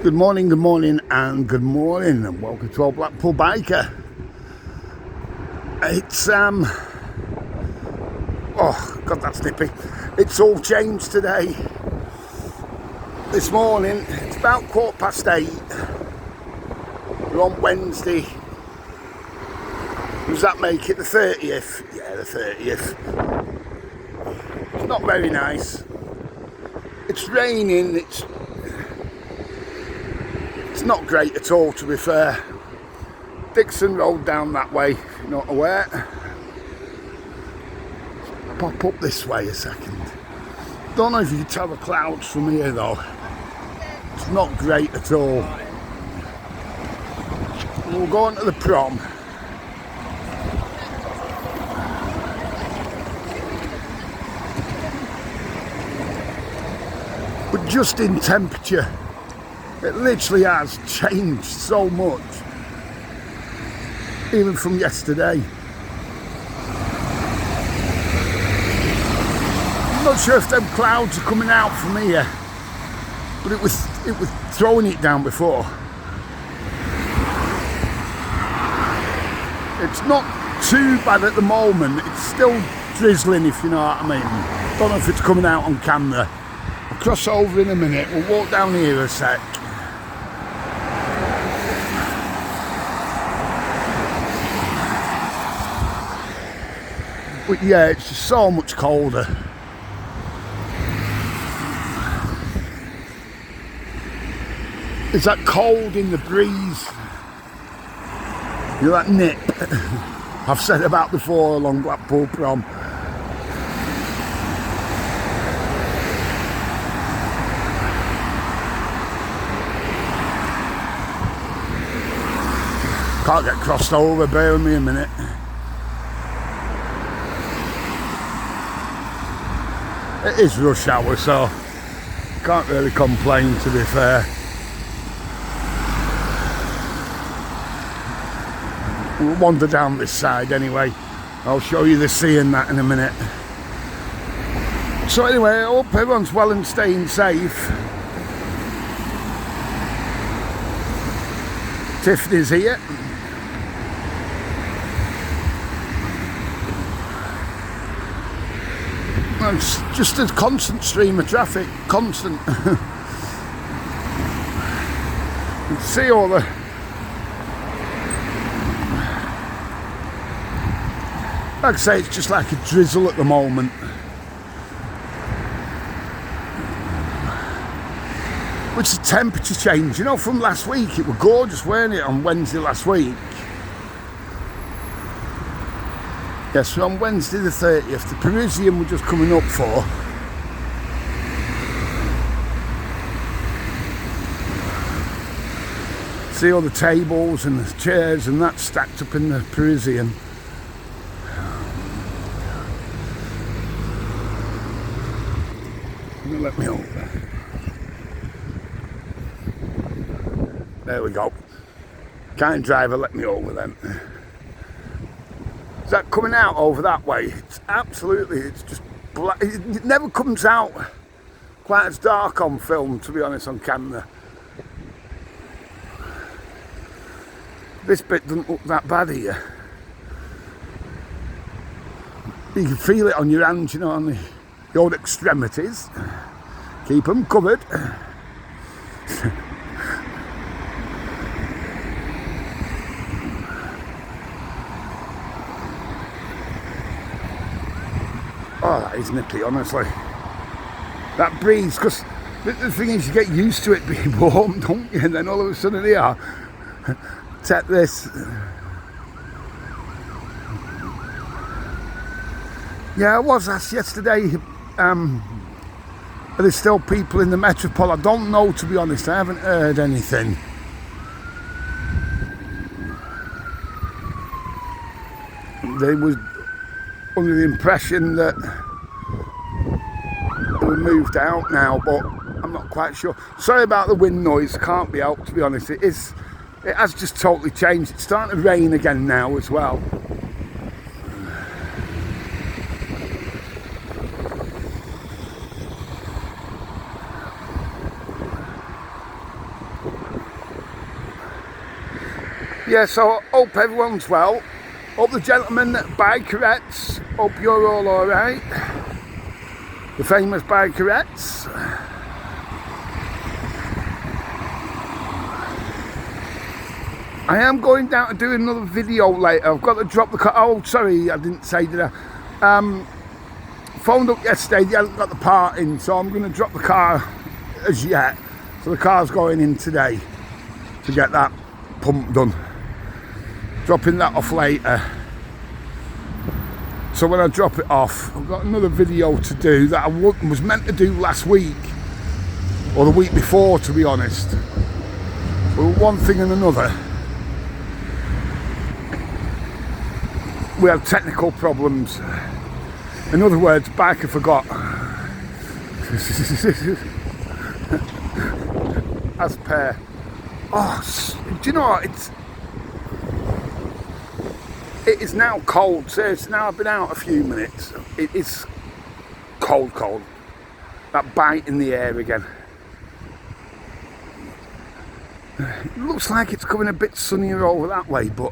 Good morning, and good morning, and welcome to old Blackpool Biker. It's oh god, that's nippy. It's all changed today. This morning, it's about 8:15. We're on Wednesday. Does that make it the 30th? Yeah, the 30th. It's not very nice. It's raining. It's not great at all, to be fair. Dixon Road down that way, if you're not aware. Pop up this way a second. Don't know if you can tell the clouds from here though. It's not great at all. We'll go on to the prom. But just in temperature, it literally has changed so much, even from yesterday. I'm not sure if them clouds are coming out from here, but it was throwing it down before. It's not too bad at the moment. It's still drizzling, if you know what I mean. Don't know if it's coming out on camera. I'll cross over in a minute. We'll walk down here a sec. But yeah, it's just so much colder. There's that cold in the breeze. You know, that nip I've said about before along Blackpool Prom. Can't get crossed over, bear with me a minute. It is rush hour, so can't really complain, to be fair. We'll wander down this side anyway. I'll show you the sea and that in a minute. So anyway, I hope everyone's well and staying safe. Tiffany's here. It's just a constant stream of traffic, constant. You can see all the... Like I say, it's just like a drizzle at the moment. Which is a temperature change, you know, from last week. It was gorgeous, weren't it, on Wednesday last week? Yes, so on Wednesday the 30th, the Parisian we're just coming up for. See all the tables and the chairs and that stacked up in the Parisian. Let me over. There we go. Kind driver, let me over then. Is that coming out over that way? It's absolutely, it's just black. It never comes out quite as dark on film, to be honest, on camera. This bit doesn't look that bad here. You can feel it on your hands, you know, on the old extremities. Keep them covered. Oh, that is nippy, honestly. That breeze, because the thing is, you get used to it being warm, don't you? And then all of a sudden, here, take this. Yeah, I was asked yesterday, are there still people in the Metropole? I don't know, to be honest. I haven't heard anything. They was under the impression that they were moved out now, but I'm not quite sure. Sorry about the wind noise, can't be helped, to be honest. It has just totally changed. It's starting to rain again now as well. Yeah, so hope everyone's well. Hope the gentlemen bikerettes, hope you're all alright. The famous bikerettes. I am going down to do another video later. I've got to drop the car. Oh, sorry, I didn't say, did I? Phoned up yesterday, they hadn't got the part in, so I'm going to drop the car as yet. So the car's going in today to get that pump done. Dropping that off later. So when I drop it off, I've got another video to do that I was meant to do last week, or the week before, to be honest. But one thing and another, we had technical problems. In other words, biker forgot. As per. Oh, do you know what? It is now cold. Seriously, now I've been out a few minutes. It is cold. That bite in the air again. It looks like it's coming a bit sunnier over that way, but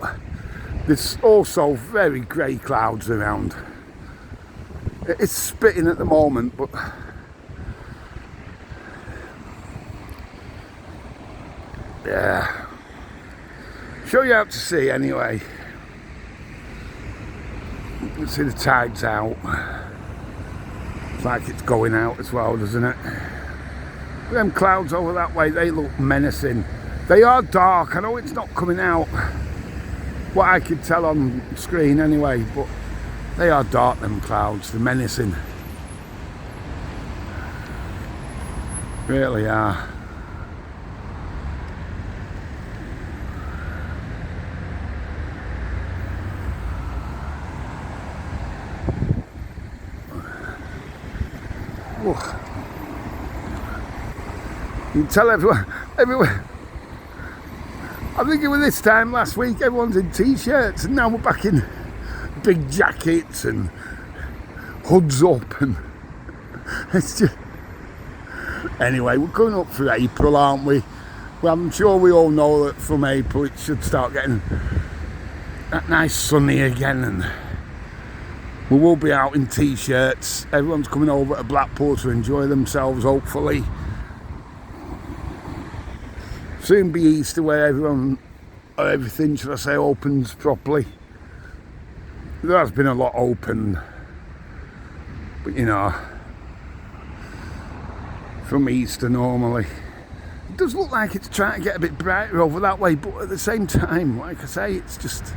there's also very grey clouds around. It's spitting at the moment, but yeah, show you out to sea anyway. You can see the tide's out. It's like it's going out as well, doesn't it? Them clouds over that way, they look menacing. They are dark. I know it's not coming out, what I could tell on screen anyway, but they are dark, them clouds. They're menacing. Really are. Oh. You can tell everyone. I think it was this time last week, everyone's in t-shirts, and now we're back in big jackets and hoods up, and it's just... Anyway, we're going up for April, aren't we? Well, I'm sure we all know that from April it should start getting that nice sunny again, and we will be out in t-shirts. Everyone's coming over to Blackpool to enjoy themselves, hopefully. Soon be Easter, where everything, should I say, opens properly. There has been a lot open, but you know, from Easter normally. It does look like it's trying to get a bit brighter over that way, but at the same time, like I say, it's just...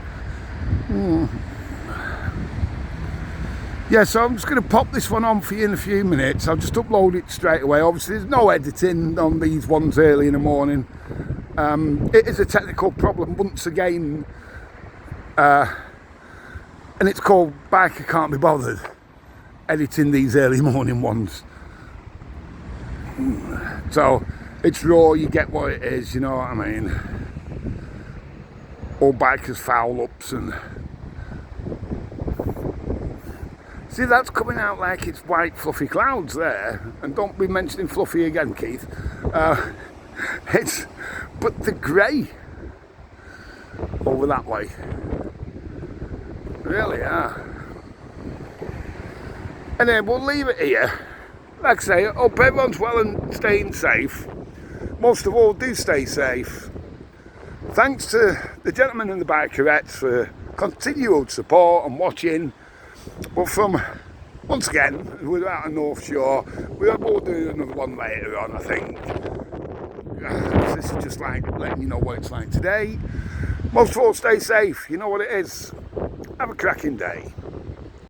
Yeah, so I'm just going to pop this one on for you in a few minutes. I'll just upload it straight away. Obviously, there's no editing on these ones early in the morning. It is a technical problem once again. And it's called Biker Can't Be Bothered editing these early morning ones. So it's raw, you get what it is, you know what I mean? All bikers foul ups and... See, that's coming out like it's white fluffy clouds there. And don't be mentioning fluffy again, Keith. But the grey over that way. Really are. And then we'll leave it here. Like I say, I hope everyone's well and staying safe. Most of all, do stay safe. Thanks to the gentlemen and the bikerettes for continued support and watching. But once again, we're out on North Shore. We'll do another one later on, I think. This is just like letting you know what it's like today. Most of all, stay safe. You know what it is. Have a cracking day.